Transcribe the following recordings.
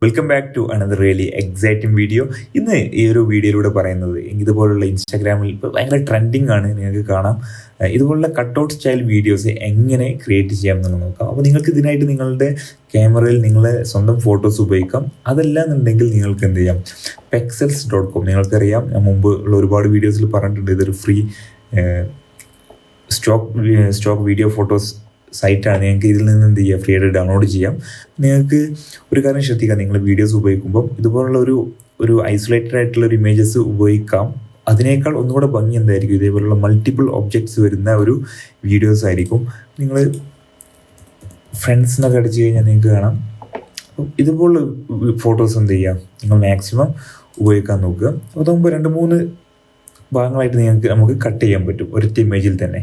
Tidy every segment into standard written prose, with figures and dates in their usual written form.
Welcome back to another really exciting video. ഇന്ന് ഈ ഒരു വീഡിയോയിലൂടെ പറയുന്നത് ഇതുപോലുള്ള ഇൻസ്റ്റാഗ്രാമിൽ ഇപ്പോൾ ഭയങ്കര ട്രെൻഡിങ് ആണ്, നിങ്ങൾക്ക് കാണാം. ഇതുപോലുള്ള കട്ടൗട്ട് സ്റ്റൈൽ വീഡിയോസ് എങ്ങനെ ക്രിയേറ്റ് ചെയ്യാം എന്നുള്ളത് നോക്കാം. അപ്പോൾ നിങ്ങൾക്ക് ഇതിനായിട്ട് നിങ്ങളുടെ ക്യാമറയിൽ നിങ്ങളെ സ്വന്തം ഫോട്ടോസ് ഉപയോഗിക്കാം. അതല്ല എന്നുണ്ടെങ്കിൽ നിങ്ങൾക്ക് എന്ത് ചെയ്യാം, pexels.com നിങ്ങൾക്കറിയാം, ഞാൻ മുമ്പ് ഉള്ള ഒരുപാട് വീഡിയോസിൽ പറഞ്ഞിട്ടുണ്ട്. ഇതൊരു ഫ്രീ സ്റ്റോക്ക് വീഡിയോ ഫോട്ടോസ് സൈറ്റാണ്. നിങ്ങൾക്ക് ഇതിൽ നിന്ന് എന്ത് ചെയ്യുക, ഫ്രീ ആയിട്ട് ഡൗൺലോഡ് ചെയ്യാം. നിങ്ങൾക്ക് ഒരു കാര്യം ശ്രദ്ധിക്കാം, നിങ്ങൾ വീഡിയോസ് ഉപയോഗിക്കുമ്പം ഇതുപോലുള്ള ഒരു ഐസൊലേറ്റഡ് ആയിട്ടുള്ള ഒരു ഇമേജസ് ഉപയോഗിക്കാം. അതിനേക്കാൾ ഒന്നുകൂടെ ഭംഗി എന്തായിരിക്കും, ഇതേപോലുള്ള മൾട്ടിപ്പിൾ ഒബ്ജക്ട്സ് വരുന്ന ഒരു വീഡിയോസ് ആയിരിക്കും. നിങ്ങൾ ഫ്രണ്ട്സിനൊക്കെ അടിച്ചു കഴിഞ്ഞാൽ നിങ്ങൾക്ക് കാണാം. അപ്പം ഇതുപോലുള്ള ഫോട്ടോസ് എന്ത് ചെയ്യുക, നിങ്ങൾ മാക്സിമം ഉപയോഗിക്കാൻ നോക്കുക. അതാകുമ്പോൾ 2-3 ഭാഗങ്ങളായിട്ട് നമുക്ക് കട്ട് ചെയ്യാൻ പറ്റും ഒരൊറ്റ ഇമേജിൽ തന്നെ.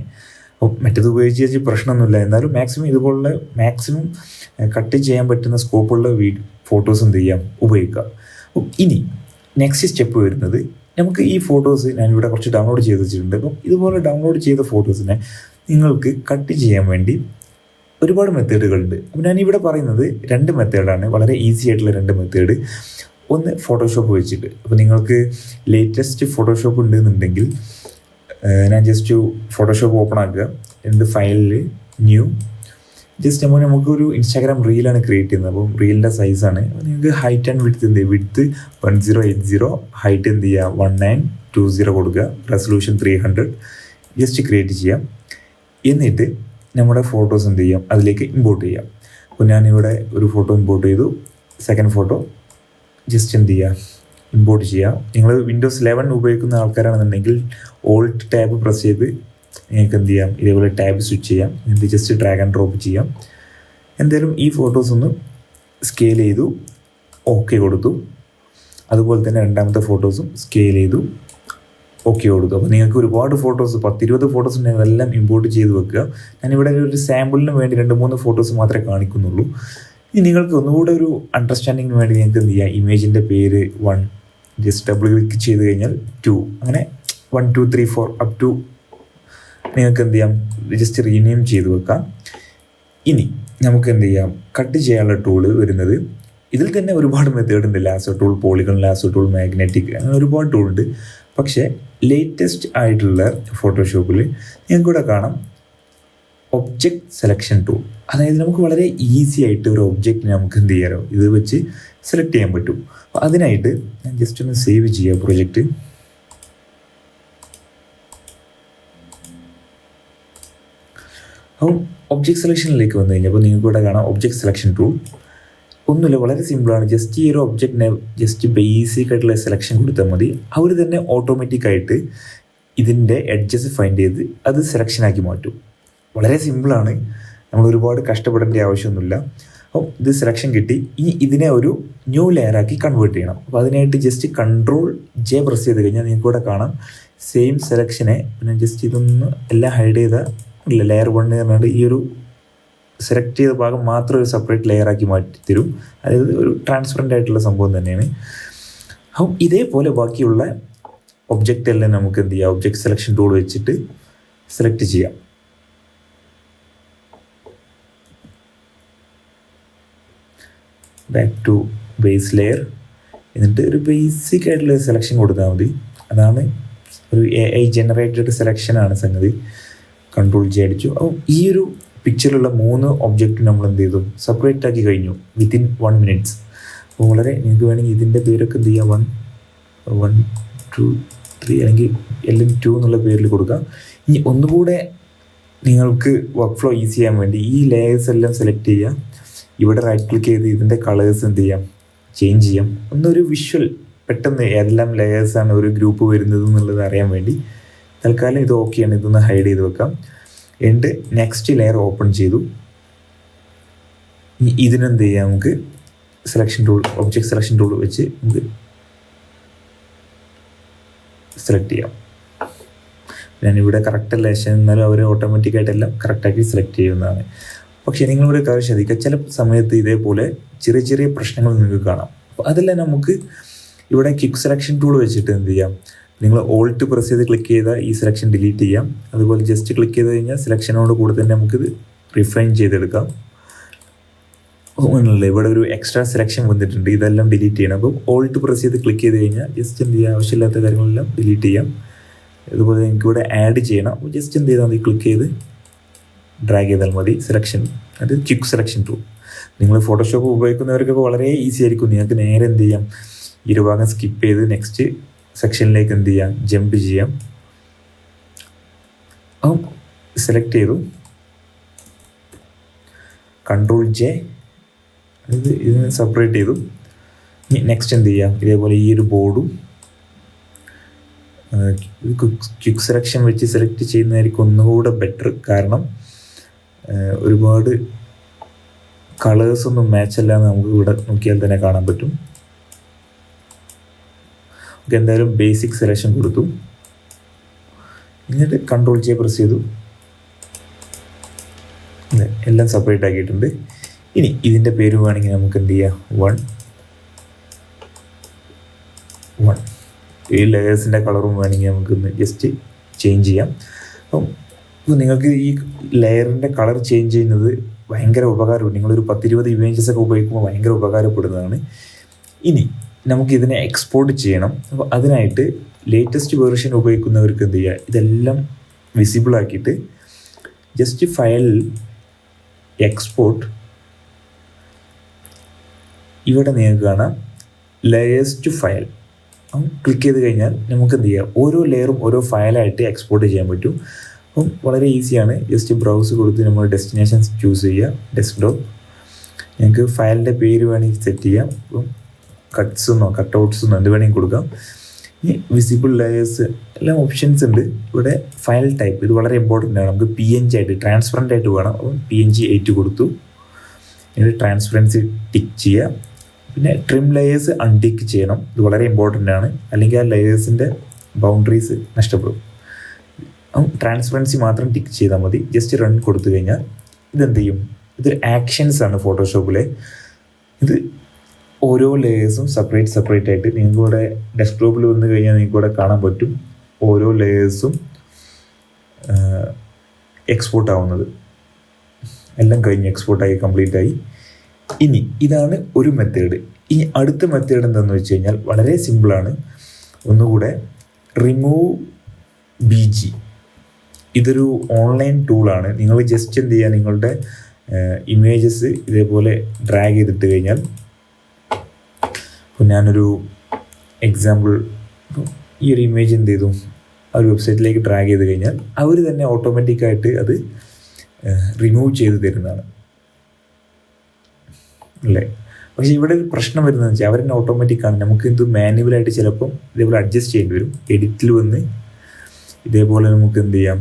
അപ്പോൾ മറ്റേത് ഉപയോഗിച്ച് പ്രശ്നമൊന്നുമില്ല. എന്നാലും മാക്സിമം കട്ട് ചെയ്യാൻ പറ്റുന്ന സ്കോപ്പുള്ള ഫോട്ടോസ് എന്ത് ചെയ്യാം, ഉപയോഗിക്കാം. അപ്പം ഇനി നെക്സ്റ്റ് സ്റ്റെപ്പ് വരുന്നത്, നമുക്ക് ഈ ഫോട്ടോസ് ഞാനിവിടെ കുറച്ച് ഡൗൺലോഡ് ചെയ്ത് വെച്ചിട്ടുണ്ട്. അപ്പം ഇതുപോലെ ഡൗൺലോഡ് ചെയ്ത ഫോട്ടോസിനെ നിങ്ങൾക്ക് കട്ട് ചെയ്യാൻ വേണ്ടി ഒരുപാട് മെത്തേഡുകളുണ്ട്. അപ്പം ഞാനിവിടെ പറയുന്നത് 2 മെത്തേഡാണ്, വളരെ ഈസി ആയിട്ടുള്ള 2 മെത്തേഡ്. ഒന്ന് ഫോട്ടോഷോപ്പ് വെച്ചിട്ട്, അപ്പോൾ നിങ്ങൾക്ക് ലേറ്റസ്റ്റ് ഫോട്ടോഷോപ്പ് ഉണ്ടെന്നുണ്ടെങ്കിൽ ഞാൻ ജസ്റ്റ് ഫോട്ടോഷോപ്പ് ഓപ്പൺ ആക്കുക. എൻ്റെ ഫയലിൽ ന്യൂ ജസ്റ്റ് നമുക്കൊരു ഇൻസ്റ്റാഗ്രാം റീലാണ് ക്രിയേറ്റ് ചെയ്യുന്നത്. അപ്പം റീലിൻ്റെ സൈസാണ് നിങ്ങൾക്ക് height and width width 1080, height എന്ത് ചെയ്യുക 1920 കൊടുക്കുക, റെസൊല്യൂഷൻ 300. ജസ്റ്റ് ക്രിയേറ്റ് ചെയ്യാം. എന്നിട്ട് നമ്മുടെ ഫോട്ടോസ് എന്ത് ചെയ്യാം, അതിലേക്ക് ഇമ്പോർട്ട് ചെയ്യാം. അപ്പോൾ ഞാനിവിടെ ഒരു ഫോട്ടോ ഇമ്പോർട്ട് ചെയ്തു. സെക്കൻഡ് ഫോട്ടോ ജസ്റ്റ് എന്ത് ചെയ്യുക, ഇമ്പോർട്ട് ചെയ്യുക. നിങ്ങൾ വിൻഡോസ് 11 ഉപയോഗിക്കുന്ന ആൾക്കാരാണെന്നുണ്ടെങ്കിൽ ഓൾട്ട് ടാബ് പ്രസ് ചെയ്ത് നിങ്ങൾക്ക് എന്ത് ചെയ്യാം, ഇതേപോലെ ടാബ് സ്വിച്ച് ചെയ്യാം. എന്നിട്ട് ജസ്റ്റ് ഡ്രാഗ് ആൻഡ് ഡ്രോപ്പ് ചെയ്യാം. എന്തായാലും ഈ ഫോട്ടോസ് ഒന്ന് സ്കെയിൽ ചെയ്തു, ഓക്കെ കൊടുത്തു. അതുപോലെ തന്നെ രണ്ടാമത്തെ ഫോട്ടോസും സ്കെയിൽ ചെയ്തു, ഓക്കെ കൊടുത്തു. അപ്പോൾ നിങ്ങൾക്ക് ഒരുപാട് ഫോട്ടോസ് 10-20 ഫോട്ടോസ് ഉണ്ടെങ്കിൽ അതെല്ലാം ഇമ്പോർട്ട് ചെയ്ത് വെക്കുക. ഞാനിവിടെ ഒരു സാമ്പിളിന് വേണ്ടി 2-3 ഫോട്ടോസ് മാത്രമേ കാണിക്കുന്നുള്ളൂ. ഇനി നിങ്ങൾക്ക് ഒന്നുകൂടെ ഒരു അണ്ടർസ്റ്റാൻഡിങ്ങിന് വേണ്ടി നിങ്ങൾക്ക് എന്ത് ചെയ്യുക, ഇമേജിൻ്റെ പേര് 1 ജസ്റ്റ് ഡബിൾ ക്ലിക്ക് ചെയ്ത് കഴിഞ്ഞാൽ 2, അങ്ങനെ 1 2 3 4 അപ് ടു നിങ്ങൾക്ക് എന്ത് ചെയ്യാം, ജസ്റ്റ് റീനെയിം ചെയ്ത് വെക്കാം. ഇനി നമുക്ക് എന്ത് ചെയ്യാം, കട്ട് ചെയ്യാനുള്ള ടൂള് വരുന്നത് ഇതിൽ തന്നെ ഒരുപാട് മെത്തേഡ് ഉണ്ട്. Lasso tool, polygon lasso tool, magnetic, അങ്ങനെ ഒരുപാട് ടൂൾ ഉണ്ട്. പക്ഷേ ലേറ്റസ്റ്റ് ആയിട്ടുള്ള ഫോട്ടോഷോപ്പിൽ ഞങ്ങൾക്കിവിടെ കാണാം ഒബ്ജക്റ്റ് സെലക്ഷൻ ടൂൾ. അതായത് നമുക്ക് വളരെ ഈസി ആയിട്ട് ഒരു ഒബ്ജക്റ്റിനെ നമുക്ക് എന്ത് ചെയ്യാമോ, ഇത് വെച്ച് സെലക്ട് ചെയ്യാൻ പറ്റും. അപ്പോൾ അതിനായിട്ട് ഞാൻ ജസ്റ്റ് ഒന്ന് സേവ് ചെയ്യാം പ്രൊജക്റ്റ്. അപ്പോൾ ഒബ്ജക്റ്റ് സെലക്ഷനിലേക്ക് വന്നു കഴിഞ്ഞപ്പോൾ നിങ്ങൾക്ക് ഇവിടെ കാണാം ഒബ്ജക്റ്റ് സെലക്ഷൻ ടൂൾ. ഒന്നുമില്ല, വളരെ സിമ്പിളാണ്. ജസ്റ്റ് ഈ ഒരു ഒബ്ജക്റ്റിനെ ജസ്റ്റ് ബേസിക് ആയിട്ടുള്ള സെലക്ഷൻ കൊടുത്താൽ മതി. അവർ തന്നെ ഓട്ടോമാറ്റിക്കായിട്ട് ഇതിൻ്റെ എഡ്ജസ് ഫൈൻഡ് ചെയ്ത് അത് സെലക്ഷനാക്കി മാറ്റും. വളരെ സിമ്പിളാണ്, നമ്മൾ ഒരുപാട് കഷ്ടപ്പെടേണ്ട ആവശ്യമൊന്നുമില്ല. അപ്പോൾ ഇത് സെലക്ഷൻ കിട്ടി. ഇനി ഇതിനെ ഒരു ന്യൂ ലെയറാക്കി കൺവേർട്ട് ചെയ്യണം. അപ്പോൾ അതിനായിട്ട് ജസ്റ്റ് Ctrl+J പ്രസ് ചെയ്ത് കഴിഞ്ഞാൽ നിങ്ങൾക്ക് ഇവിടെ കാണാം സെയിം സെലക്ഷനെ. പിന്നെ ജസ്റ്റ് ഇതൊന്ന് എല്ലാം ഹൈഡ് ചെയ്ത ലെയർ 1 പറഞ്ഞാൽ ഈ ഒരു സെലക്ട് ചെയ്ത ഭാഗം മാത്രം ഒരു സെപ്പറേറ്റ് ലെയറാക്കി മാറ്റി തരും. അതായത് ഒരു ട്രാൻസ്പെറൻ്റ് ആയിട്ടുള്ള സംഭവം തന്നെയാണ്. അപ്പം ഇതേപോലെ ബാക്കിയുള്ള ഒബ്ജക്റ്റ് എല്ലാം നമുക്ക് എന്ത് ചെയ്യാം, ഒബ്ജക്റ്റ് സെലക്ഷൻ ടൂൾ വെച്ചിട്ട് സെലക്ട് ചെയ്യാം. ബാക്ക് ടു ബേസ് ലെയർ, എന്നിട്ട് ഒരു ബേസിക് ആയിട്ടുള്ള സെലക്ഷൻ കൊടുത്താൽ മതി. അതാണ് ഒരു AI ജനറേറ്റഡ് സെലക്ഷനാണ് സംഗതി. Ctrl+J അടിച്ചു. അപ്പോൾ ഈ ഒരു പിക്ചറിലുള്ള 3 ഒബ്ജക്റ്റ് നമ്മൾ എന്ത് ചെയ്തു, സെപ്പറേറ്റ് ആക്കി കഴിഞ്ഞു വിത്തിൻ 1 minutes. അപ്പോൾ വളരെ നിങ്ങൾക്ക് വേണമെങ്കിൽ ഇതിൻ്റെ പേരൊക്കെ എന്ത് ചെയ്യാം, 1 2 3 അല്ലെങ്കിൽ എല്ലാം 2 എന്നുള്ള പേരിൽ കൊടുക്കാം. ഇനി ഒന്നുകൂടെ നിങ്ങൾക്ക് വർക്ക് ഫ്ലോ ഈസി ചെയ്യാൻ വേണ്ടി ഈ ലെയേഴ്സ് എല്ലാം സെലക്ട് ചെയ്യാം. ഇവിടെ റൈറ്റ് ക്ലിക്ക് ചെയ്ത് ഇതിൻ്റെ കളേഴ്സ് എന്ത് ചെയ്യാം, ചേഞ്ച് ചെയ്യാം. ഒന്നൊരു വിഷ്വൽ പെട്ടെന്ന് ഏതെല്ലാം ലെയേഴ്സാണ് ഒരു ഗ്രൂപ്പ് വരുന്നത് എന്നുള്ളത് അറിയാൻ വേണ്ടി തൽക്കാലം ഇത് ഓക്കെയാണ്. ഇതൊന്ന് ഹൈഡ് ചെയ്ത് വെക്കാം. എന്നിട്ട് നെക്സ്റ്റ് ലെയർ ഓപ്പൺ ചെയ്തു. ഇതിനെന്ത് ചെയ്യാം, നമുക്ക് selection tool, object selection tool വെച്ച് നമുക്ക് സെലക്ട് ചെയ്യാം. ഞാനിവിടെ കറക്റ്റ് അല്ല, എന്നാലും അവർ ഓട്ടോമാറ്റിക്കായിട്ടെല്ലാം കറക്റ്റാക്കി സെലക്ട് ചെയ്യുന്നതാണ്. പക്ഷേ നിങ്ങളിവിടെ കാര്യം ശ്രദ്ധിക്കുക, ചില സമയത്ത് ഇതേപോലെ ചെറിയ ചെറിയ പ്രശ്നങ്ങൾ നിങ്ങൾക്ക് കാണാം. അപ്പോൾ അതെല്ലാം നമുക്ക് ഇവിടെ ക്വിക്ക് സെലക്ഷൻ ടൂൾ വെച്ചിട്ട് എന്ത് ചെയ്യാം, നിങ്ങൾ ഓൾട്ട് പ്രസ് ചെയ്ത് ക്ലിക്ക് ചെയ്താൽ ഈ സെലക്ഷൻ ഡിലീറ്റ് ചെയ്യാം. അതുപോലെ ജസ്റ്റ് ക്ലിക്ക് ചെയ്ത് കഴിഞ്ഞാൽ സെലക്ഷനോട് കൂടെ തന്നെ നമുക്കിത് റിഫൈൻ ചെയ്തെടുക്കാം. ഒന്നുമില്ല, ഇവിടെ ഒരു എക്സ്ട്രാ സെലക്ഷൻ വന്നിട്ടുണ്ട്, ഇതെല്ലാം ഡിലീറ്റ് ചെയ്യണം. അപ്പം ഓൾട്ട് പ്രസ് ചെയ്ത് ക്ലിക്ക് ചെയ്ത് കഴിഞ്ഞാൽ ജസ്റ്റ് എന്ത് ചെയ്യുക, ആവശ്യമില്ലാത്ത കാര്യങ്ങളെല്ലാം ഡിലീറ്റ് ചെയ്യാം. അതുപോലെ എനിക്കിവിടെ ആഡ് ചെയ്യണം, ജസ്റ്റ് എന്ത് ചെയ്താൽ മതി, ക്ലിക്ക് ചെയ്ത് ഡ്രാഗ് ചെയ്താൽ മതി സെലക്ഷൻ. അത് ക്വിക്ക് സെലക്ഷൻ ടൂൾ. നിങ്ങൾ ഫോട്ടോഷോപ്പ് ഉപയോഗിക്കുന്നവർക്കൊക്കെ വളരെ ഈസി ആയിരിക്കും. നിങ്ങൾക്ക് നേരെ എന്ത് ചെയ്യാം, ഇരുഭാഗം സ്കിപ്പ് ചെയ്ത് നെക്സ്റ്റ് സെക്ഷനിലേക്ക് എന്ത് ചെയ്യാം, ജമ്പ് ചെയ്യാം. അപ്പം സെലക്ട് ചെയ്തു, Ctrl+J, ഇതിന് സെപ്പറേറ്റ് ചെയ്തു. നെക്സ്റ്റ് എന്ത് ചെയ്യാം, ഇതേപോലെ ഈ ഒരു ബോർഡും ക്വിക്ക് സെലക്ഷൻ വെച്ച് സെലക്ട് ചെയ്യുന്നതായിരിക്കും ഒന്നുകൂടെ ബെറ്റർ. കാരണം ഒരുപാട് കളേഴ്സൊന്നും മാച്ച് അല്ലാന്ന് നമുക്ക് ഇവിടെ നോക്കിയാൽ തന്നെ കാണാൻ പറ്റും. ഓക്കെ, എന്തായാലും ബേസിക് സെലക്ഷൻ കൊടുത്തു. എന്നിട്ട് Ctrl+J പ്രസ് ചെയ്തു. എല്ലാം സെപ്പറേറ്റ് ആക്കിയിട്ടുണ്ട്. ഇനി ഇതിൻ്റെ പേര് വേണമെങ്കിൽ നമുക്ക് എന്ത് ചെയ്യാം, 1 ഈ ലെയേഴ്സിൻ്റെ കളറും വേണമെങ്കിൽ നമുക്കൊന്ന് ജസ്റ്റ് ചേഞ്ച് ചെയ്യാം. അപ്പം നിങ്ങൾക്ക് ഈ ലെയറിൻ്റെ കളർ ചേഞ്ച് ചെയ്യുന്നത് ഭയങ്കര ഉപകാരമാണ്. നിങ്ങളൊരു 10-20 ഇമേജസ് ഒക്കെ ഉപയോഗിക്കുമ്പോൾ ഭയങ്കര ഉപകാരപ്പെടുന്നതാണ്. ഇനി നമുക്കിതിനെ എക്സ്പോർട്ട് ചെയ്യണം. അപ്പോൾ അതിനായിട്ട് ലേറ്റസ്റ്റ് വേർഷൻ ഉപയോഗിക്കുന്നവർക്ക് എന്ത് ചെയ്യുക, ഇതെല്ലാം വിസിബിൾ ആക്കിയിട്ട് ജസ്റ്റ് ഫയൽ എക്സ്പോർട്ട്, ഇവിടെ നിങ്ങൾക്ക് കാണാം ലെയേഴ്സ് ടു ഫയൽ. ക്ലിക്ക് ചെയ്ത് കഴിഞ്ഞാൽ നമുക്ക് എന്ത് ചെയ്യാം, ഓരോ ലെയറും ഓരോ ഫയലായിട്ട് എക്സ്പോർട്ട് ചെയ്യാൻ പറ്റും. അപ്പം വളരെ ഈസിയാണ്. ജസ്റ്റ് ബ്രൗസ് കൊടുത്ത് നമ്മൾ ഡെസ്റ്റിനേഷൻ ചൂസ് ചെയ്യുക, ഡെസ്ക്ടോപ്പ്. ഞങ്ങൾക്ക് ഫയലിൻ്റെ പേര് വേണമെങ്കിൽ സെറ്റ് ചെയ്യാം. അപ്പം കട്ട്സെന്നോ കട്ടൗട്ട്സെന്നോ എന്ത് വേണമെങ്കിൽ കൊടുക്കാം. ഈ വിസിബിൾ ലെയേഴ്സ് എല്ലാം ഓപ്ഷൻസ് ഉണ്ട്. ഇവിടെ ഫയൽ ടൈപ്പ്, ഇത് വളരെ ഇമ്പോർട്ടൻ്റ് ആണ്. നമുക്ക് PNG ആയിട്ട് ട്രാൻസ്പെറൻ്റ് ആയിട്ട് വേണം. അപ്പം PNG 8 കൊടുത്തു. എന്നിട്ട് ട്രാൻസ്പെറൻസി ടിക്ക് ചെയ്യുക. പിന്നെ ട്രിം ലെയേഴ്സ് അൺടിക്ക് ചെയ്യണം, ഇത് വളരെ ഇമ്പോർട്ടൻ്റ് ആണ്. അല്ലെങ്കിൽ ആ ലെയേഴ്സിൻ്റെ ബൗണ്ടറീസ് നഷ്ടപ്പെടും. ട്രാൻസ്പെറൻസി മാത്രം ടിക്ക് ചെയ്താൽ മതി. ജസ്റ്റ് റൺ കൊടുത്തു കഴിഞ്ഞാൽ ഇതെന്ത് ചെയ്യും, ഇതൊരു ആക്ഷൻസ് ആണ് ഫോട്ടോഷോപ്പിലെ. ഇത് ഓരോ ലെയേഴ്സും സെപ്പറേറ്റ് ആയിട്ട് നിങ്ങൾക്ക് ഇവിടെ ഡെസ്ക്ടോപ്പിൽ വന്നു കഴിഞ്ഞാൽ നിങ്ങൾക്ക് ഇവിടെ കാണാൻ പറ്റും ഓരോ ലെയേഴ്സും എക്സ്പോർട്ട് ആവുന്നത്. എല്ലാം കഴിഞ്ഞ് എക്സ്പോർട്ടായി കംപ്ലീറ്റ് ആയി. ഇനി ഇതാണ് ഒരു മെത്തേഡ്. ഇനി അടുത്ത മെത്തേഡ് എന്താണെന്ന് വെച്ച് കഴിഞ്ഞാൽ വളരെ സിമ്പിളാണ്. ഒന്നുകൂടെ റിമൂവ് BG, ഇതൊരു ഓൺലൈൻ ടൂളാണ്. നിങ്ങൾ ജസ്റ്റ് എന്ത് ചെയ്യുക, നിങ്ങളുടെ ഇമേജസ് ഇതേപോലെ ഡ്രാഗ് ചെയ്തിട്ട് കഴിഞ്ഞാൽ, ഇപ്പോൾ ഞാനൊരു എക്സാമ്പിൾ ഈ ഒരു ഇമേജ് എന്ത് ചെയ്തു, ആ ഒരു വെബ്സൈറ്റിലേക്ക് ഡ്രാഗ് ചെയ്ത് കഴിഞ്ഞാൽ അവർ തന്നെ ഓട്ടോമാറ്റിക്കായിട്ട് അത് റിമൂവ് ചെയ്ത് തരുന്നതാണ് അല്ലേ. പക്ഷേ ഇവിടെ ഒരു പ്രശ്നം വരുന്നതെന്ന് വെച്ചാൽ അവർ തന്നെ ഓട്ടോമാറ്റിക്കാണ്. നമുക്ക് ഇത് മാനുവലായിട്ട് ചിലപ്പം ഇതേപോലെ അഡ്ജസ്റ്റ് ചെയ്യേണ്ടി വരും. എഡിറ്റിൽ വന്ന് ഇതേപോലെ നമുക്ക് എന്ത് ചെയ്യാം,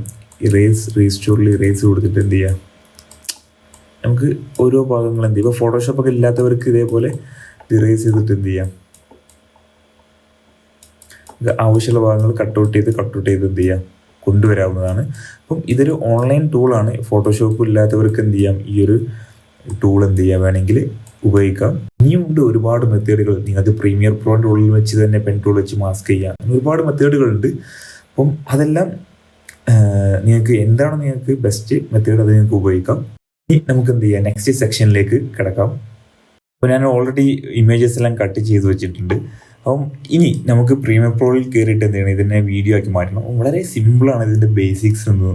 റീസ്റ്റോറിൽ ഇറേസ് കൊടുത്തിട്ട് എന്ത് ചെയ്യാം, നമുക്ക് ഓരോ ഭാഗങ്ങൾ എന്ത് ചെയ്യും, ഇപ്പോൾ ഫോട്ടോഷോപ്പൊക്കെ ഇല്ലാത്തവർക്ക് ഇതേപോലെ ഇറേസ് ചെയ്തിട്ട് എന്ത് ചെയ്യാം, ആവശ്യമുള്ള ഭാഗങ്ങൾ കട്ടൗട്ട് ചെയ്ത് എന്ത് ചെയ്യാം, കൊണ്ടുവരാവുന്നതാണ്. അപ്പം ഇതൊരു ഓൺലൈൻ ടൂളാണ്. ഫോട്ടോഷോപ്പ് ഇല്ലാത്തവർക്ക് എന്ത് ചെയ്യാം, ഈ ഒരു ടൂൾ എന്ത് ചെയ്യാം, വേണമെങ്കിൽ ഉപയോഗിക്കാം. ഇനിയുമുണ്ട് ഒരുപാട് മെത്തേഡുകൾ. നിങ്ങൾക്ക് പ്രീമിയർ പ്രോൻ്റെ ഉള്ളിൽ വെച്ച് തന്നെ പെൻ ടൂൾ വെച്ച് മാസ്ക് ചെയ്യാം. ഒരുപാട് മെത്തേഡുകളുണ്ട്. അപ്പം അതെല്ലാം നിങ്ങൾക്ക് എന്താണ് നിങ്ങൾക്ക് ബെസ്റ്റ് മെത്തേഡ്, അത് നിങ്ങൾക്ക് ഉപയോഗിക്കാം. ഇനി നമുക്ക് എന്ത് ചെയ്യാം, നെക്സ്റ്റ് സെക്ഷനിലേക്ക് കിടക്കാം. അപ്പോൾ ഞാൻ ഓൾറെഡി ഇമേജസ് എല്ലാം കട്ട് ചെയ്ത് വെച്ചിട്ടുണ്ട്. അപ്പം ഇനി നമുക്ക് പ്രീമിയർ പ്രോയിൽ കയറിയിട്ട് എന്ത് ചെയ്യണം, ഇതിനെ വീഡിയോ ആക്കി മാറ്റണം. വളരെ സിമ്പിളാണ് ഇതിൻ്റെ ബേസിക്സ് എന്ന്.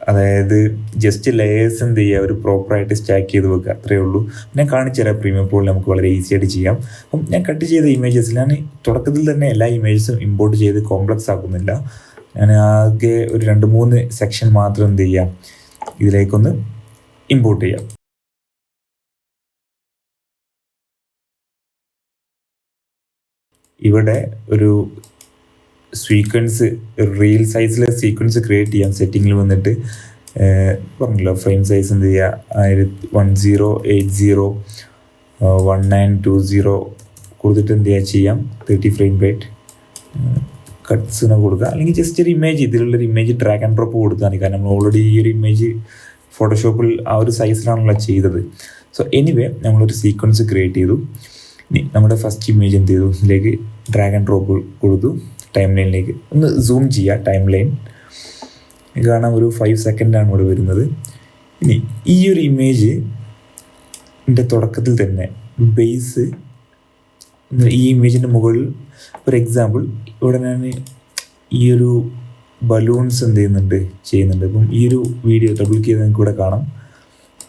അതായത് ജസ്റ്റ് ലെയേഴ്സ് എന്ത് ചെയ്യുക, ഒരു പ്രോപ്പറായിട്ട് സ്റ്റാക്ക് ചെയ്ത് വെക്കുക, അത്രയേ ഉള്ളൂ. ഞാൻ കാണിച്ചു തരാം. പ്രീമിയർ പ്രോയിൽ നമുക്ക് വളരെ ഈസി ആയിട്ട് ചെയ്യാം. അപ്പം ഞാൻ കട്ട് ചെയ്ത ഇമേജസ് ഞാൻ തുടക്കത്തിൽ തന്നെ എല്ലാ ഇമേജസും ഇമ്പോർട്ട് ചെയ്ത് കോംപ്ലക്സ് ആക്കുന്നില്ല. ഞാൻ ആകെ ഒരു 2-3 സെക്ഷൻ മാത്രം എന്ത് ചെയ്യാം, ഇതിലേക്കൊന്ന് ഇമ്പോർട്ട് ചെയ്യാം. ഇവിടെ ഒരു സീക്വൻസ്, റീൽ സൈസിലെ സീക്വൻസ് ക്രിയേറ്റ് ചെയ്യാം. സെറ്റിങ്ങിൽ വന്നിട്ട് പറഞ്ഞല്ലോ, ഫ്രെയിം സൈസ് എന്ത് ചെയ്യുക, 1080 1920 കൊടുത്തിട്ട് എന്ത് ചെയ്യുക ചെയ്യാം, 30 ഫ്രെയിം റേറ്റ് കട്ട്സിന് കൊടുക്കുക. അല്ലെങ്കിൽ ജസ്റ്റ് ഒരു ഇമേജ്, ഇതിലുള്ളൊരു ഇമേജ് ഡ്രാഗ് ആൻഡ് ഡ്രോപ്പ് കൊടുത്താൽ മതി. കാരണം നമ്മൾ ഓൾറെഡി ഈ ഒരു ഇമേജ് ഫോട്ടോഷോപ്പിൽ ആ ഒരു സൈസിലാണല്ലോ ചെയ്തത്. സോ എനിവേ നമ്മളൊരു സീക്വൻസ് ക്രിയേറ്റ് ചെയ്തു. ഇനി നമ്മുടെ ഫസ്റ്റ് ഇമേജ് എന്ത് ചെയ്തു, ഇതിലേക്ക് ഡ്രാഗ് ആൻഡ് ഡ്രോപ്പ് കൊടുത്തു. ടൈം ലൈനിലേക്ക് ഒന്ന് സൂം ചെയ്യുക. ടൈം ലൈൻ കാണാൻ ഒരു 5 സെക്കൻഡാണ് ഇവിടെ വരുന്നത്. ഇനി ഈ ഒരു ഇമേജ് തുടക്കത്തിൽ തന്നെ ബേസ് ഈ ഇമേജിൻ്റെ മുകളിൽ ഒരു എക്സാമ്പിൾ ഇവിടെ ഞാൻ ഈ ഒരു ബലൂൺസ് ചെയ്യുന്നുണ്ട്. അപ്പം ഈ ഒരു വീഡിയോ ഡബിൾ ക്ലിക്ക് ചെയ്ത് നിങ്ങൾക്ക് ഇവിടെ കാണാം.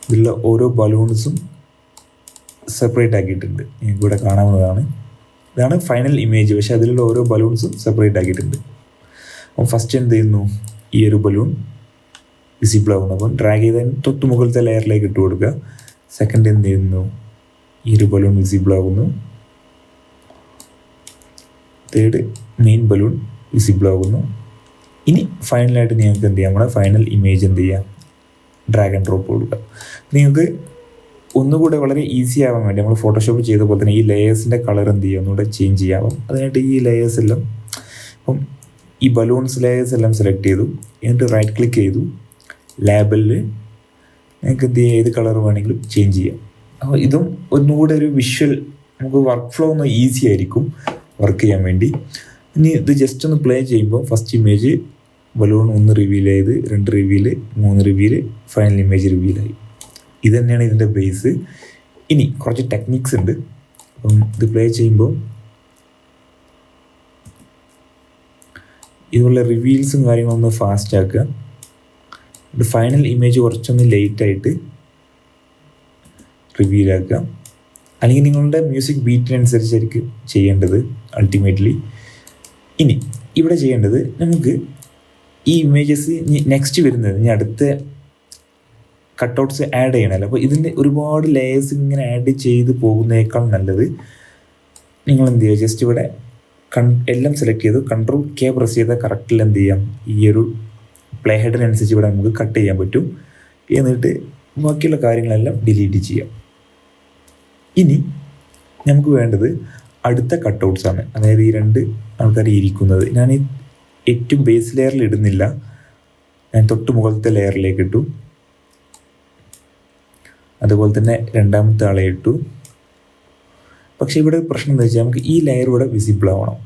ഇതിലുള്ള ഓരോ ബലൂൺസും സെപ്പറേറ്റ് ആക്കിയിട്ടുണ്ട്, നിങ്ങൾക്ക് ഇവിടെ കാണാവുന്നതാണ്. ഇതാണ് ഫൈനൽ ഇമേജ്, പക്ഷേ അതിലുള്ള ഓരോ ബലൂൺസും സെപ്പറേറ്റ് ആക്കിയിട്ടുണ്ട്. അപ്പം ഫസ്റ്റ് ഈ ഒരു ബലൂൺ വിസിബിൾ ആകുന്നു. അപ്പം ഡ്രാഗ് ചെയ്തതിന് തൊട്ട് മുകളിലത്തെ ലെയറിലേക്ക് ഇട്ട് കൊടുക്കുക. സെക്കൻഡ് ഈ ഒരു ബലൂൺ വിസിബിൾ ആകുന്നു. തേർഡ് മെയിൻ ബലൂൺ വിസിബിൾ ആകുന്നു. ഇനി ഫൈനലായിട്ട് നിങ്ങൾക്ക് നമ്മുടെ final image drag and drop കൊടുക്കുക. നിങ്ങൾക്ക് ഒന്നുകൂടെ വളരെ ഈസി ആവാൻ വേണ്ടി നമ്മൾ ഫോട്ടോഷോപ്പ് ചെയ്ത പോലെ തന്നെ ഈ ലെയേഴ്സിൻ്റെ കളർ ഒന്നുകൂടെ ചേഞ്ച് ചെയ്യാവും. അതിനായിട്ട് ഈ ലെയേഴ്സ് എല്ലാം അപ്പം ഈ ബലൂൺസ് ലെയേഴ്സ് എല്ലാം സെലക്ട് ചെയ്തു. എന്നിട്ട് റൈറ്റ് ക്ലിക്ക് ചെയ്തു. ലേബലിൽ നിങ്ങൾക്ക് ഏത് കളർ വേണമെങ്കിലും ചേഞ്ച് ചെയ്യാം. അപ്പോൾ ഇതും ഒന്നുകൂടെ ഒരു വിഷ്വൽ നമുക്ക് വർക്ക് ഫ്ലോ ഒന്ന് ഈസി ആയിരിക്കും വർക്ക് ചെയ്യാൻ വേണ്ടി. ഇനി ഇത് ജസ്റ്റ് ഒന്ന് പ്ലേ ചെയ്യുമ്പോൾ ഫസ്റ്റ് ഇമേജ് ബലൂൺ 1 റിവീൽ ചെയ്ത്, 2 റിവീൽ, 3 റിവീൽ, ഫൈനൽ ഇമേജ് റിവീലായി. ഇത് തന്നെയാണ് ഇതിൻ്റെ ബേസ്. ഇനി കുറച്ച് ടെക്നിക്സ് ഉണ്ട്. അപ്പം ഇത് പ്ലേ ചെയ്യുമ്പോൾ ഇതുപോലെ റിവീൽസും കാര്യങ്ങളൊന്ന് ഫാസ്റ്റ് ആക്കുക. ഇത് ഫൈനൽ ഇമേജ് കുറച്ചൊന്ന് ലേറ്റായിട്ട് റിവീലാക്കുക. അല്ലെങ്കിൽ നിങ്ങളുടെ മ്യൂസിക് ബീറ്റിനനുസരിച്ചായിരിക്കും ചെയ്യേണ്ടത് അൾട്ടിമേറ്റ്ലി. ഇനി ഇവിടെ ചെയ്യേണ്ടത് നമുക്ക് ഈ ഇമേജസ് നെക്സ്റ്റ് വരുന്നത് ഇനി അടുത്ത കട്ടൗട്ട്സ് ആഡ് ചെയ്യണമല്ലോ. അപ്പോൾ ഇതിൻ്റെ ഒരുപാട് ലെയേഴ്സ് ഇങ്ങനെ ആഡ് ചെയ്ത് പോകുന്നതിനേക്കാൾ നല്ലത് നിങ്ങൾ ചെയ്യുക, ജസ്റ്റ് ഇവിടെ എല്ലാം സെലക്ട് ചെയ്തു Ctrl+K പ്രസ് ചെയ്താൽ കറക്റ്റിൽ ചെയ്യാം, ഈ ഒരു പ്ലേ ഹെഡിനനുസരിച്ച് ഇവിടെ നമുക്ക് കട്ട് ചെയ്യാൻ പറ്റും. എന്നിട്ട് ബാക്കിയുള്ള കാര്യങ്ങളെല്ലാം ഡിലീറ്റ് ചെയ്യാം. ഇനി നമുക്ക് വേണ്ടത് അടുത്ത കട്ടൗട്ട്സാണ്, അതായത് ഈ 2 ആൾക്കാർ ഇരിക്കുന്നത്. ഞാൻ ഈ ഏറ്റവും ബേസ് ലെയറിൽ ഇടുന്നില്ല, ഞാൻ തൊട്ട് മുകളിലത്തെ ലെയറിലേക്ക് ഇട്ടു. അതുപോലെ തന്നെ രണ്ടാമത്തെ ആളെ ഇട്ടു. പക്ഷേ ഇവിടെ പ്രശ്നം എന്താ വെച്ചാൽ നമുക്ക് ഈ ലെയർ ഇവിടെ വിസിബിൾ ആവണം.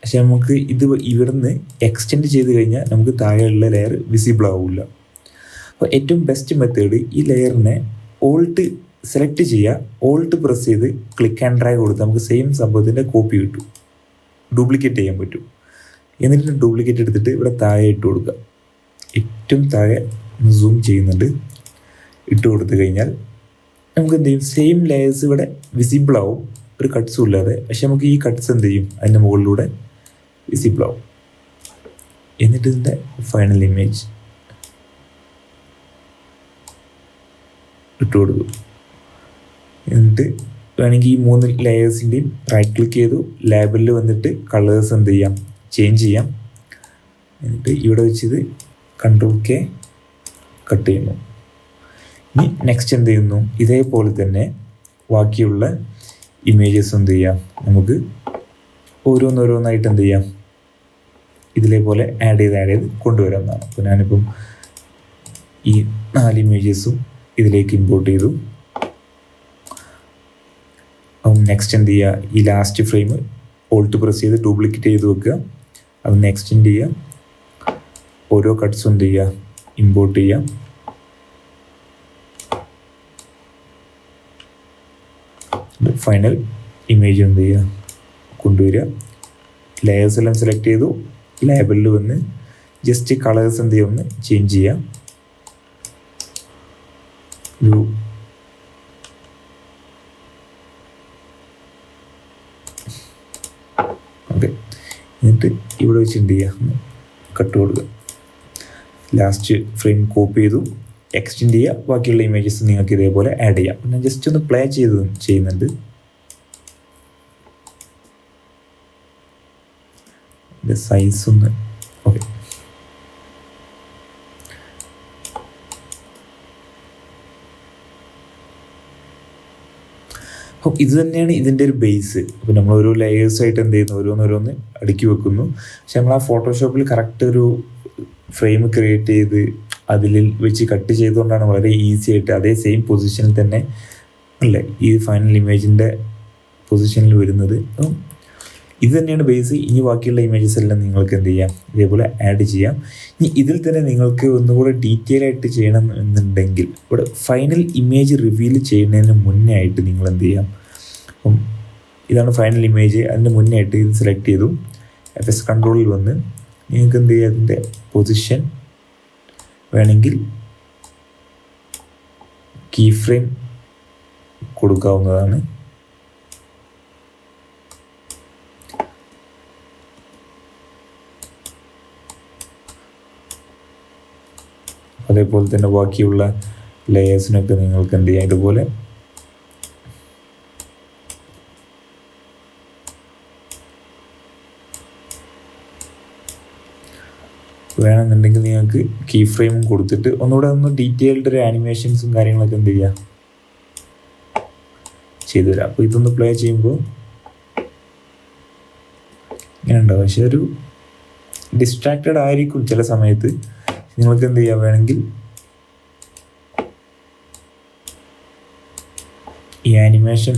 പക്ഷെ നമുക്ക് ഇത് ഇവിടുന്ന് എക്സ്റ്റെൻഡ് ചെയ്ത് കഴിഞ്ഞാൽ നമുക്ക് താഴെയുള്ള ലെയർ വിസിബിൾ ആവില്ല. അപ്പോൾ ഏറ്റവും ബെസ്റ്റ് മെത്തേഡ് ഈ ലെയറിനെ ഓൾട്ട് സെലക്ട് ചെയ്യുക, ഓൾട്ട് പ്രസ് ചെയ്ത് ക്ലിക്ക് ആൻഡ് ഡ്രാഗ് കൊടുത്താൽ നമുക്ക് സെയിം സംഭവത്തിൻ്റെ കോപ്പി കിട്ടും, ഡ്യൂപ്ലിക്കേറ്റ് ചെയ്യാൻ പറ്റും. എന്നിട്ട് ഡ്യൂപ്ലിക്കേറ്റ് എടുത്തിട്ട് ഇവിടെ താഴെ ഇട്ട് കൊടുക്കുക. ഏറ്റവും താഴെ സൂം ചെയ്യുന്നുണ്ട്, ഇട്ട് കൊടുത്തു കഴിഞ്ഞാൽ നമുക്ക് സെയിം ലെയേഴ്സ് ഇവിടെ വിസിബിൾ ആവും, ഒരു കട്ട്സും ഇല്ലാതെ. പക്ഷെ നമുക്ക് ഈ കട്ട്സ് അതിൻ്റെ മുകളിലൂടെ വിസിബിൾ ആവും. എന്നിട്ട് ഇതിൻ്റെ ഫൈനൽ ഇമേജ് ഇട്ട് കൊടുക്കും. എന്നിട്ട് വേണമെങ്കിൽ ഈ 3 ലെയേഴ്സിൻ്റെയും റൈറ്റ് ക്ലിക്ക് ചെയ്തു ലേബലിൽ വന്നിട്ട് കളേഴ്സ് ചേഞ്ച് ചെയ്യാം. എന്നിട്ട് ഇവിടെ വെച്ചിത് Ctrl+K കട്ട് ചെയ്യുന്നു. ഇനി നെക്സ്റ്റ് ഇതേപോലെ തന്നെ ബാക്കിയുള്ള ഇമേജസ് നമുക്ക് ഓരോന്നോരോന്നായിട്ട് ഇതിലേപോലെ ആഡ് ചെയ്ത് കൊണ്ടുവരാവുന്നതാണ്. അപ്പോൾ ഞാനിപ്പം ഈ 4 ഇമേജസും ഇതിലേക്ക് ഇമ്പോർട്ട് ചെയ്തു. അപ്പം നെക്സ്റ്റ് ഈ ലാസ്റ്റ് ഫ്രെയിം ഓൾട്ട് പ്രസ് ചെയ്ത് ഡ്യൂപ്ലിക്കേറ്റ് ചെയ്ത് വെക്കുക. അത് നെക്സ്റ്റ് ചെയ്യുക. ഓരോ കട്ട്സും ഇമ്പോർട്ട് ചെയ്യാം. ഫൈനൽ ഇമേജ് കൊണ്ടുവരിക. ലെയേഴ്സ് എല്ലാം സെലക്ട് ചെയ്തു, ലേബലിൽ വന്ന് ജസ്റ്റ് കളേഴ്സ് ഒന്ന് ചേഞ്ച് ചെയ്യാം. ഒരു ഓക്കെ. എന്നിട്ട് ഇവിടെ വെച്ച് കട്ട് കൊടുക്കുക. ലാസ്റ്റ് ഫ്രെയിം കോപ്പി ചെയ്തു എക്സ്റ്റെൻഡ് ചെയ്യുക. ബാക്കിയുള്ള ഇമേജസ് നിങ്ങൾക്ക് ഇതേപോലെ ആഡ് ചെയ്യാം. ഞാൻ ജസ്റ്റ് ഒന്ന് പ്ലേ ചെയ്യുന്നുണ്ട്. സൈസ് ഒന്ന് ഓക്കെ. അപ്പോൾ ഇത് തന്നെയാണ് ഇതിൻ്റെ ഒരു ബേസ്. അപ്പോൾ നമ്മൾ ഓരോ ലെയേഴ്സായിട്ട് ഓരോന്നോരോന്ന് അടുക്കി വെക്കുന്നു. പക്ഷെ നമ്മൾ ആ ഫോട്ടോഷോപ്പിൽ കറക്റ്റ് ഒരു ഫ്രെയിം ക്രിയേറ്റ് ചെയ്ത് അതിൽ വെച്ച് കട്ട് ചെയ്തുകൊണ്ടാണ് വളരെ ഈസി ആയിട്ട് അതേ സെയിം പൊസിഷനിൽ തന്നെ അല്ലേ ഈ ഫൈനൽ ഇമേജിൻ്റെ പൊസിഷനിൽ വരുന്നത്. അപ്പം ഇത് തന്നെയാണ് ബേസ്. ഇനി ബാക്കിയുള്ള ഇമേജസ് എല്ലാം നിങ്ങൾക്ക് എന്ത് ചെയ്യാം, ഇതേപോലെ ആഡ് ചെയ്യാം. ഇനി ഇതിൽ തന്നെ നിങ്ങൾക്ക് ഒന്നുകൂടെ ഡീറ്റെയിൽ ആയിട്ട് ചെയ്യണം എന്നുണ്ടെങ്കിൽ ഇവിടെ ഫൈനൽ ഇമേജ് റിവീൽ ചെയ്യുന്നതിന് മുന്നേ ആയിട്ട് നിങ്ങൾ എന്ത് ചെയ്യാം, അപ്പം ഇതാണ് ഫൈനൽ ഇമേജ്. അതിന് മുന്നേ ആയിട്ട് ഇത് സെലക്ട് ചെയ്തു FS കൺട്രോളിൽ വന്ന് നിങ്ങൾക്ക് എന്ത് ചെയ്യാം, അതിൻ്റെ പൊസിഷൻ വേണമെങ്കിൽ കീ ഫ്രെയിം കൊടുക്കാവുന്നതാണ്. അതേപോലെ തന്നെ ബാക്കിയുള്ള ലെയേഴ്സിനൊക്കെ നിങ്ങൾക്ക് എന്ത് ചെയ്യാം, ഇതുപോലെ വേണമെന്നുണ്ടെങ്കിൽ നിങ്ങൾക്ക് കീ ഫ്രെയിമും കൊടുത്തിട്ട് ഒന്നുകൂടെ ഡീറ്റെയിൽഡ് ഒരു ആനിമേഷൻസും കാര്യങ്ങളൊക്കെ എന്ത് ചെയ്യുക ചെയ്തു തരാം. അപ്പോൾ ഇതൊന്ന് പ്ലേ ചെയ്യുമ്പോൾ ഇങ്ങനെ ഉണ്ടാവും. പക്ഷെ ഒരു ഡിസ്ട്രാക്റ്റഡ് ആയിരിക്കും ചില സമയത്ത്. നിങ്ങൾക്ക് എന്ത് ചെയ്യാം, വേണമെങ്കിൽ ഈ ആനിമേഷൻ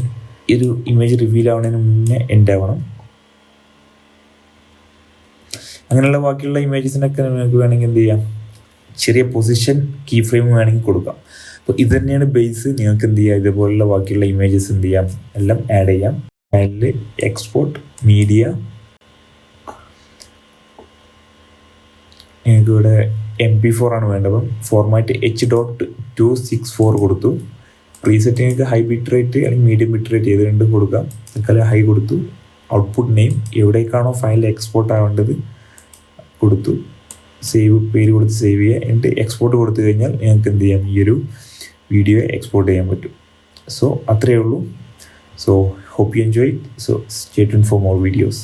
ഒരു ഇമേജ് റിവീൽ ആവുന്നതിന് മുന്നേ എൻഡ് ആവണം. അങ്ങനെയുള്ള ബാക്കിയുള്ള ഇമേജസിനൊക്കെ നിങ്ങൾക്ക് വേണമെങ്കിൽ എന്ത് ചെയ്യാം, ചെറിയ പൊസിഷൻ കീ ഫ്രെയിം വേണമെങ്കിൽ കൊടുക്കാം. അപ്പോൾ ഇത് തന്നെയാണ് ബേസ്. നിങ്ങൾക്ക് എന്ത് ചെയ്യാം, ഇതുപോലുള്ള ബാക്കിയുള്ള ഇമേജസ് എന്ത് ചെയ്യാം, എല്ലാം ആഡ് ചെയ്യാം. ഫയലിൽ എക്സ്പോർട്ട് മീഡിയ, നിങ്ങൾക്ക് ഇവിടെ MP4 ആണ് വേണ്ടത്. ഫോർമാറ്റ് H.264 കൊടുത്തു. പ്രീസെറ്റ് നിങ്ങൾക്ക് ഹൈ ബിറ്റ് റേറ്റ് അല്ലെങ്കിൽ മീഡിയം ബിറ്റ് റേറ്റ് ഏത് രണ്ടും കൊടുക്കാം. തൽക്കാലം ഹൈ കൊടുത്തു. ഔട്ട്പുട്ട് നെയിം എവിടേക്കാണോ ഫയൽ എക്സ്പോർട്ട് ആവേണ്ടത് കൊടുത്തു. സേവ് പേര് കൊടുത്ത് സേവ് ചെയ്യുക. എന്നിട്ട് എക്സ്പോർട്ട് കൊടുത്തു കഴിഞ്ഞാൽ നിങ്ങൾക്ക് എന്ത് ചെയ്യാം, ഈ ഒരു വീഡിയോ എക്സ്പോർട്ട് ചെയ്യാൻ പറ്റും. സോ അത്രയേ ഉള്ളൂ. So hope you enjoy. So stay tuned for more videos.